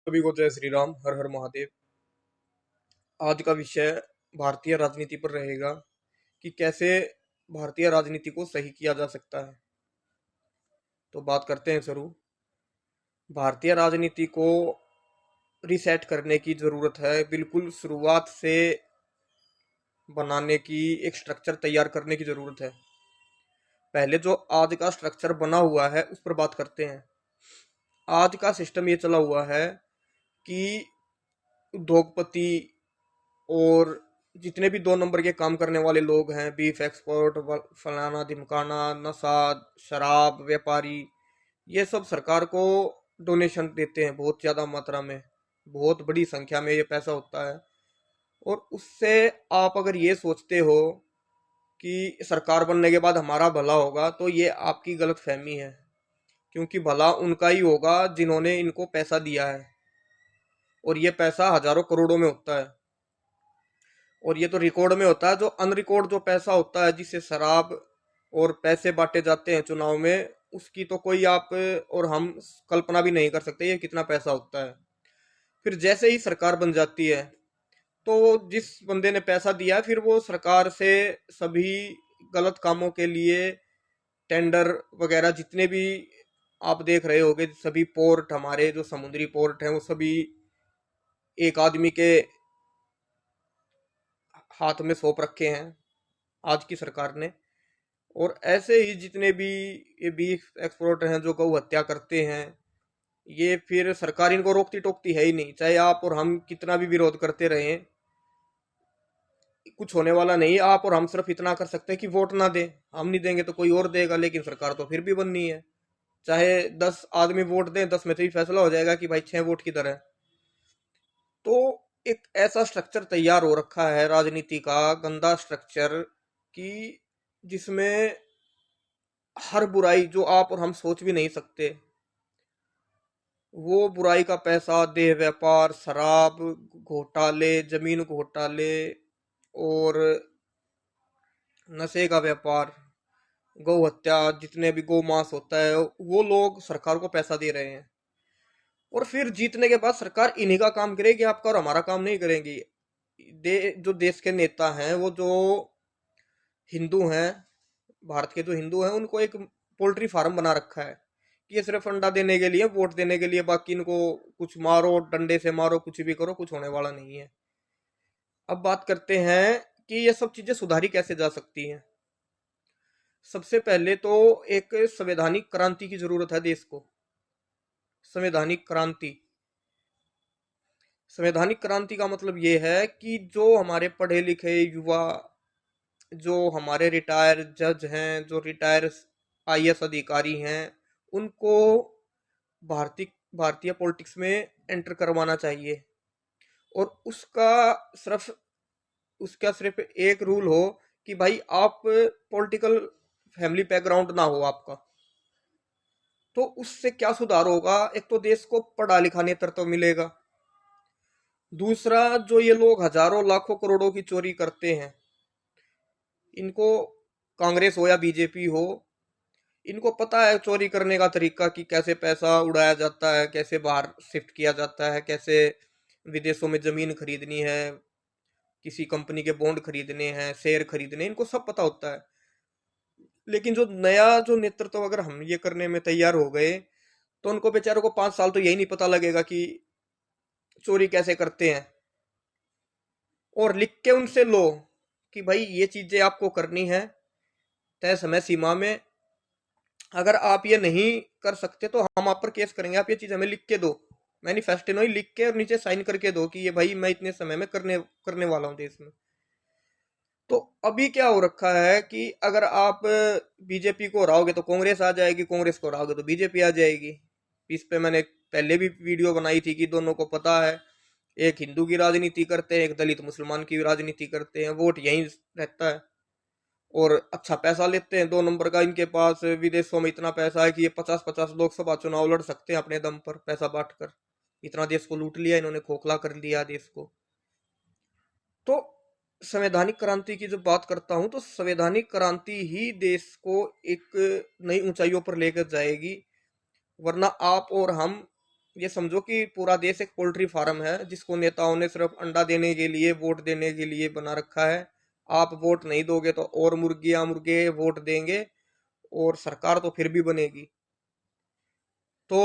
सभी को जय श्री राम। हर हर महादेव। आज का विषय भारतीय राजनीति पर रहेगा कि कैसे भारतीय राजनीति को सही किया जा सकता है। तो बात करते हैं शुरू। भारतीय राजनीति को रिसेट करने की ज़रूरत है, बिल्कुल शुरुआत से बनाने की, एक स्ट्रक्चर तैयार करने की ज़रूरत है। पहले जो आज का स्ट्रक्चर बना हुआ है उस पर बात करते हैं। आज का सिस्टम ये चला हुआ है कि उद्योगपति और जितने भी 2 नंबर के काम करने वाले लोग हैं, बीफ एक्सपोर्ट, फलाना ढिमकाना, नशा, शराब व्यापारी, ये सब सरकार को डोनेशन देते हैं बहुत ज़्यादा मात्रा में, बहुत बड़ी संख्या में ये पैसा होता है। और उससे आप अगर ये सोचते हो कि सरकार बनने के बाद हमारा भला होगा, तो ये आपकी गलत फहमी है, क्योंकि भला उनका ही होगा जिन्होंने इनको पैसा दिया है, और ये पैसा हजारों करोड़ों में होता है। और ये तो रिकॉर्ड में होता है, जो अनरिकॉर्ड जो पैसा होता है जिससे शराब और पैसे बांटे जाते हैं चुनाव में, उसकी तो कोई आप और हम कल्पना भी नहीं कर सकते ये कितना पैसा होता है। फिर जैसे ही सरकार बन जाती है तो जिस बंदे ने पैसा दिया है, फिर वो सरकार से सभी गलत कामों के लिए टेंडर वगैरह जितने भी आप देख रहे होगे, सभी पोर्ट, हमारे जो समुद्री पोर्ट हैं, वो सभी एक आदमी के हाथ में सौंप रखे हैं आज की सरकार ने। और ऐसे ही जितने भी ये बीफ एक्सपोर्टर हैं जो गौ हत्या करते हैं, ये फिर सरकार इनको रोकती टोकती है ही नहीं, चाहे आप और हम कितना भी विरोध करते रहें, कुछ होने वाला नहीं। आप और हम सिर्फ इतना कर सकते हैं कि वोट ना दें, हम नहीं देंगे तो कोई और देगा, लेकिन सरकार तो फिर भी बननी है। चाहे 10 आदमी वोट दें, 10 में से ही फैसला हो जाएगा कि भाई 6 वोट किधर है। तो एक ऐसा स्ट्रक्चर तैयार हो रखा है राजनीति का, गंदा स्ट्रक्चर, कि जिसमें हर बुराई जो आप और हम सोच भी नहीं सकते, वो बुराई का पैसा, देह व्यापार, शराब घोटाले, जमीन घोटाले और नशे का व्यापार, गौ हत्या, जितने भी गौ मांस होता है, वो लोग सरकार को पैसा दे रहे हैं। और फिर जीतने के बाद सरकार इन्हीं का काम करेगी, आपका और हमारा काम नहीं करेंगी। जो देश के नेता हैं, वो जो हिंदू हैं, भारत के जो हिंदू हैं, उनको एक पोल्ट्री फार्म बना रखा है कि ये सिर्फ अंडा देने के लिए, वोट देने के लिए, बाकी इनको कुछ मारो, डंडे से मारो, कुछ भी करो, कुछ होने वाला नहीं है। अब बात करते हैं कि ये सब चीजें सुधारी कैसे जा सकती हैं। सबसे पहले तो एक संवैधानिक क्रांति की जरूरत है देश को। संवैधानिक क्रांति, संवैधानिक क्रांति का मतलब ये है कि जो हमारे पढ़े लिखे युवा, जो हमारे रिटायर जज हैं, जो रिटायर आईएएस अधिकारी हैं, उनको भारतीय भारतीय पॉलिटिक्स में एंटर करवाना चाहिए। और उसका सिर्फ एक रूल हो कि भाई आप पॉलिटिकल फैमिली बैकग्राउंड ना हो आपका। तो उससे क्या सुधार होगा? एक तो देश को पढ़ा लिखा नेतृत्व मिलेगा। दूसरा, जो ये लोग हजारों लाखों करोड़ों की चोरी करते हैं, इनको कांग्रेस हो या बीजेपी हो, इनको पता है चोरी करने का तरीका, कि कैसे पैसा उड़ाया जाता है, कैसे बाहर शिफ्ट किया जाता है, कैसे विदेशों में जमीन खरीदनी है, किसी कंपनी के बॉन्ड खरीदने हैं, शेयर खरीदने, इनको सब पता होता है। लेकिन जो नेतृत्व अगर हम ये करने में तैयार हो गए, तो उनको बेचारों को 5 साल तो यही नहीं पता लगेगा कि चोरी कैसे करते हैं। और लिख के उनसे लो कि भाई ये चीजें आपको करनी है तय समय सीमा में, अगर आप ये नहीं कर सकते तो हम आप पर केस करेंगे, आप ये चीज हमें लिख के दो, मैनिफेस्टो ही लिख के और नीचे साइन करके दो कि ये भाई मैं इतने समय में करने करने वाला हूँ देश में। तो अभी क्या हो रखा है कि अगर आप बीजेपी को हराओगे तो कांग्रेस आ जाएगी, कांग्रेस को हराओगे तो बीजेपी आ जाएगी। इस पे मैंने पहले भी वीडियो बनाई थी कि दोनों को पता है, एक हिंदू की राजनीति करते हैं, एक दलित मुसलमान की राजनीति करते हैं, वोट यहीं रहता है। और अच्छा पैसा लेते हैं 2 नंबर का। इनके पास विदेशों में इतना पैसा है कि ये 50-50 लोकसभा चुनाव लड़ सकते हैं अपने दम पर पैसा बांट कर। इतना देश को लूट लिया इन्होंने, खोखला कर दिया देश को। तो संवैधानिक क्रांति की जब बात करता हूं, तो संवैधानिक क्रांति ही देश को एक नई ऊंचाइयों पर लेकर जाएगी। वरना आप और हम ये समझो कि पूरा देश एक पोल्ट्री फार्म है जिसको नेताओं ने सिर्फ अंडा देने के लिए, वोट देने के लिए बना रखा है। आप वोट नहीं दोगे तो और मुर्गियां मुर्गे वोट देंगे और सरकार तो फिर भी बनेगी। तो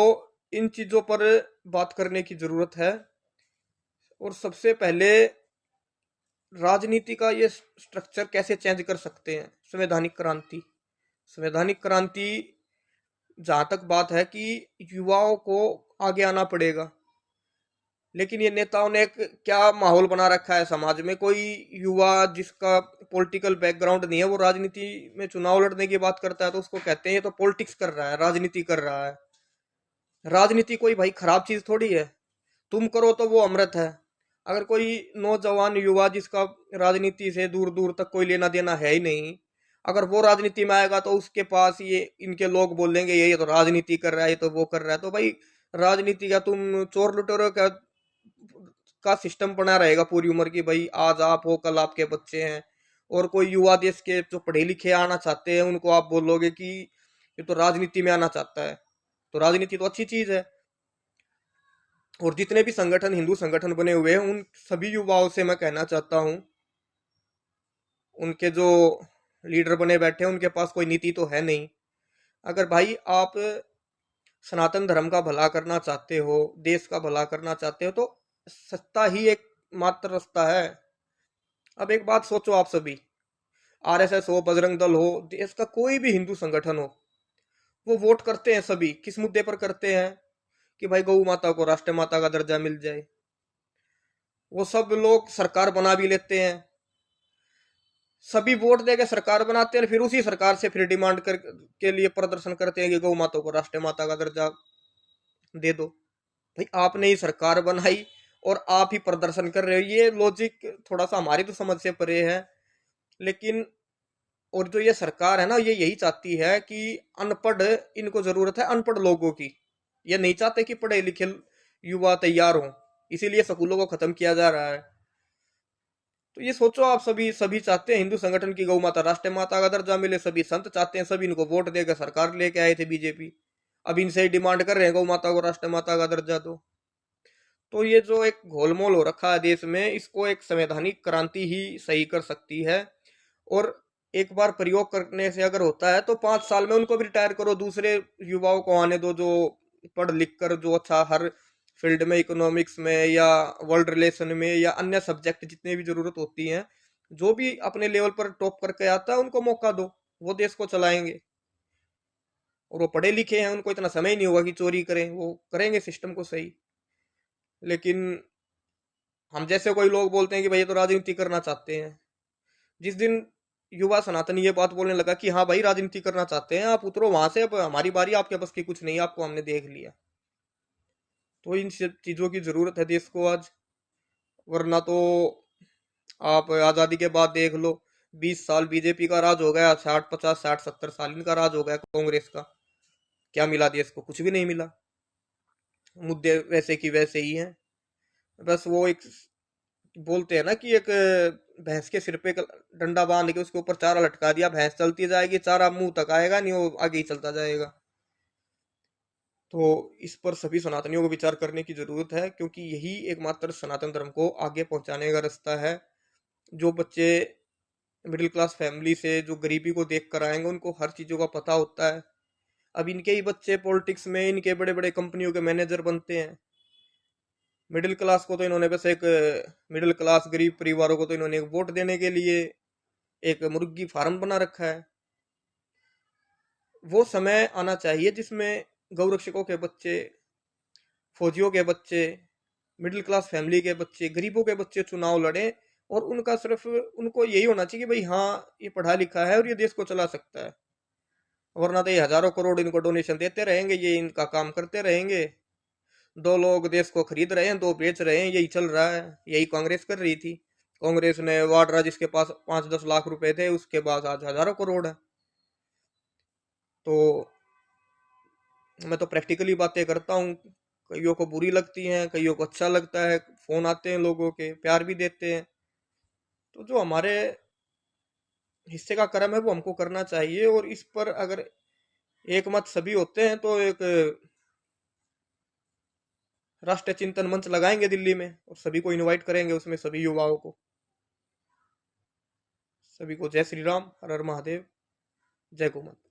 इन चीजों पर बात करने की जरूरत है। और सबसे पहले राजनीति का ये स्ट्रक्चर कैसे चेंज कर सकते हैं? संवैधानिक क्रांति। संवैधानिक क्रांति, जहां तक बात है कि युवाओं को आगे आना पड़ेगा, लेकिन ये नेताओं ने एक क्या माहौल बना रखा है समाज में, कोई युवा जिसका पॉलिटिकल बैकग्राउंड नहीं है वो राजनीति में चुनाव लड़ने की बात करता है तो उसको कहते हैं ये तो पॉलिटिक्स कर रहा है, राजनीति कर रहा है। राजनीति कोई भाई खराब चीज थोड़ी है, तुम करो तो वो अमृत है। अगर कोई नौजवान युवा जिसका राजनीति से दूर दूर तक कोई लेना देना है ही नहीं, अगर वो राजनीति में आएगा तो उसके पास ये इनके लोग बोलेंगे ये तो राजनीति कर रहा है, ये तो वो कर रहा है। तो भाई राजनीति का तुम चोर लुटेरों का सिस्टम बना रहेगा पूरी उम्र की, भाई आज आप हो कल आपके बच्चे हैं। और कोई युवा देश के जो पढ़े लिखे आना चाहते हैं उनको आप बोलोगे कि ये तो राजनीति में आना चाहता है। तो राजनीति तो अच्छी चीज है। और जितने भी संगठन, हिंदू संगठन बने हुए हैं, उन सभी युवाओं से मैं कहना चाहता हूं, उनके जो लीडर बने बैठे हैं उनके पास कोई नीति तो है नहीं। अगर भाई आप सनातन धर्म का भला करना चाहते हो, देश का भला करना चाहते हो, तो सत्ता ही एक मात्र रास्ता है। अब एक बात सोचो आप सभी, आरएसएस हो, बजरंग दल हो, देश का कोई भी हिंदू संगठन हो, वो वोट करते हैं सभी किस मुद्दे पर करते हैं? कि भाई गौ माता को राष्ट्र माता का दर्जा मिल जाए। वो सब लोग सरकार बना भी लेते हैं, सभी वोट देके सरकार बनाते हैं, फिर उसी सरकार से फिर डिमांड कर के लिए प्रदर्शन करते हैं कि गौ माता को राष्ट्रीय माता का दर्जा दे दो। भाई आपने ही सरकार बनाई और आप ही प्रदर्शन कर रहे हो, ये लॉजिक थोड़ा सा हमारी तो समझ से परे है। लेकिन और जो ये सरकार है ना, ये यही चाहती है कि अनपढ़, इनको जरूरत है अनपढ़ लोगों की। ये नहीं चाहते कि पढ़े लिखे युवा तैयार हों, इसीलिए स्कूलों को खत्म किया जा रहा है। तो ये सोचो आप, सभी सभी चाहते हैं हिंदू संगठन की गौ माता राष्ट्रीय माता का दर्जा मिले, सभी संत चाहते हैं, सभी इनको वोट देकर सरकार लेके आए थे बीजेपी, अब इनसे ही डिमांड कर रहे हैं गौ माता को राष्ट्रीय माता का दर्जा दो। तो ये जो एक घोलमोल हो रखा है देश में, इसको एक संवैधानिक क्रांति ही सही कर सकती है। और एक बार प्रयोग करने से अगर होता है तो 5 साल में उनको भी रिटायर करो, दूसरे युवाओं को आने दो जो पढ़ लिख कर जो अच्छा हर फील्ड में, इकोनॉमिक्स में या वर्ल्ड रिलेशन में या अन्य सब्जेक्ट जितने भी जरूरत होती है, जो भी अपने लेवल पर टॉप करके आता है उनको मौका दो, वो देश को चलाएंगे। और वो पढ़े लिखे हैं, उनको इतना समय नहीं होगा कि चोरी करें, वो करेंगे सिस्टम को सही। लेकिन हम जैसे कोई लोग बोलते हैं कि भाई ये तो राजनीति करना चाहते हैं। जिस दिन युवा सनातनी ये बात बोलने लगा कि हाँ भाई राजनीति करना चाहते हैं, आप उतरो वहां से, अब हमारी बारी, आपके बस की कुछ नहीं, आपको हमने देख लिया। तो इन सब चीजों की जरूरत है देश को आज। वरना तो आप आजादी के बाद देख लो, 20 साल बीजेपी का राज हो गया, 60 50 60 70 साल इनका राज हो गया कांग्रेस का। क्या मिला देश को? कुछ भी नहीं मिला। मुद्दे वैसे की वैसे ही हैं। बस वो एक बोलते हैं ना कि एक भैंस के सिर पे एक डंडा बांध के उसके ऊपर चारा लटका दिया, भैंस चलती जाएगी, चारा मुंह तक आएगा नहीं, वो आगे ही चलता जाएगा। तो इस पर सभी सनातनियों को विचार करने की जरूरत है, क्योंकि यही एकमात्र सनातन धर्म को आगे पहुंचाने का रास्ता है। जो बच्चे मिडिल क्लास फैमिली से जो गरीबी को देख कर आएंगे उनको हर चीजों का पता होता है। अब इनके ही बच्चे पॉलिटिक्स में, इनके बड़े बड़े कंपनियों के मैनेजर बनते हैं। मिडिल क्लास को तो इन्होंने बस एक, मिडिल क्लास गरीब परिवारों को तो इन्होंने एक वोट देने के लिए एक मुर्गी फार्म बना रखा है। वो समय आना चाहिए जिसमें गौरक्षकों के बच्चे, फौजियों के बच्चे, मिडिल क्लास फैमिली के बच्चे, गरीबों के बच्चे चुनाव लड़े। और उनका सिर्फ उनको यही होना चाहिए कि भाई हाँ ये पढ़ा लिखा है और ये देश को चला सकता है। वरना तो ये हजारों करोड़ इनको डोनेशन देते रहेंगे, ये इनका काम करते रहेंगे। दो लोग देश को खरीद रहे हैं, दो बेच रहे हैं, यही चल रहा है। यही कांग्रेस कर रही थी। कांग्रेस ने वाड्रा जिसके पास 5 10 लाख रुपए थे, उसके पास आज हजारों करोड़ है। तो मैं तो प्रैक्टिकली बातें करता हूँ, कईयों को बुरी लगती हैं, कईयों को अच्छा लगता है, फोन आते हैं लोगों के, प्यार भी देते हैं। तो जो हमारे हिस्से का कर्म है वो हमको करना चाहिए। और इस पर अगर एक मत सभी होते हैं तो एक राष्ट्रीय चिंतन मंच लगाएंगे दिल्ली में और सभी को इनवाइट करेंगे, उसमें सभी युवाओं को, सभी को जय श्री राम, हर हर महादेव, जय गोमाता।